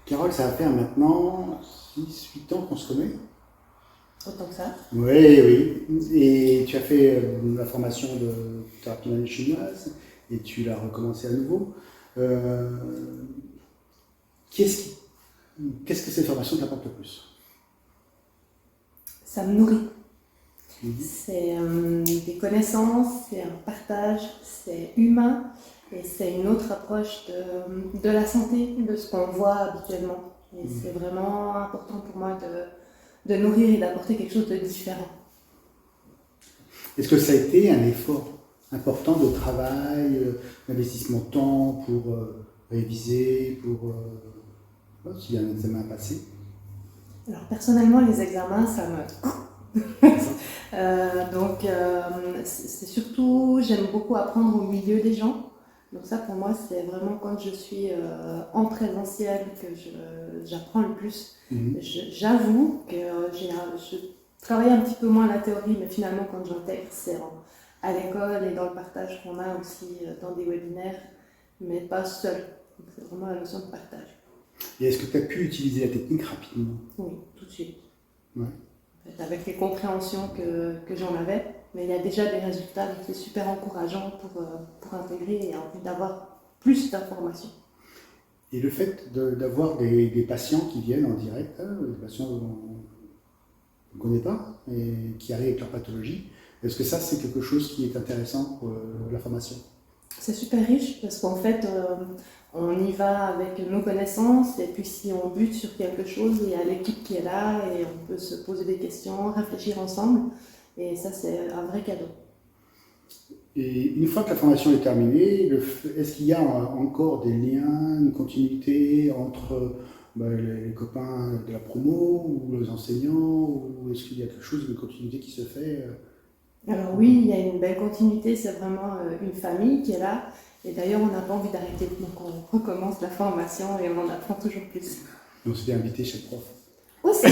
Carole, ça va faire maintenant 6-8 ans qu'on se connaît. Autant que ça. Oui, oui. Et tu as fait la formation de thérapie manuelle chinoise et tu l'as recommencé à nouveau. Euh, qu'est-ce, qui- qu'est-ce que cette formation t'apporte le plus? Ça me nourrit. Mhm. C'est des connaissances, c'est un partage, c'est humain et c'est une autre approche de la santé, de ce qu'on voit habituellement. Et c'est vraiment important pour moi de nourrir et d'apporter quelque chose de différent. Est-ce que ça a été un effort important de travail, d'investissement de temps pour réviser, pour s'il y a un examen à passer? Alors personnellement, les examens, ça me... c'est surtout, j'aime beaucoup apprendre au milieu des gens. Donc ça, pour moi, c'est vraiment quand je suis en présentiel que j'apprends le plus. Mhm. J'avoue que je travaille un petit peu moins la théorie, mais finalement, quand j'intègre, c'est à l'école et dans le partage qu'on a aussi dans des webinaires, mais pas seul. Donc, c'est vraiment la notion de partage. Et est-ce que tu as pu utiliser la technique rapidement? Oui, tout de suite. Ouais. Avec les compréhensions que j'en avais, mais il y a déjà des résultats, donc c'est super encourageant pour intégrer et envie d'avoir plus d'informations. Et le fait d'avoir des patients qui viennent en direct, hein, des patients qu'on ne connaît pas et qui arrivent avec leur pathologie, est-ce que ça c'est quelque chose qui est intéressant pour la formation? C'est super riche parce qu'en fait, on y va avec nos connaissances et puis si on bute sur quelque chose, il y a l'équipe qui est là et on peut se poser des questions, réfléchir ensemble et ça c'est un vrai cadeau. Et une fois que la formation est terminée, est-ce qu'il y a encore des liens, une continuité entre les copains de la promo ou les enseignants, ou est-ce qu'il y a quelque chose de continuité qui se fait? Alors oui, il y a une belle continuité, c'est vraiment une famille qui est là. Et d'ailleurs, on n'a pas envie d'arrêter, donc on recommence la formation et on en apprend toujours plus. On se fait inviter chaque prof. Aussi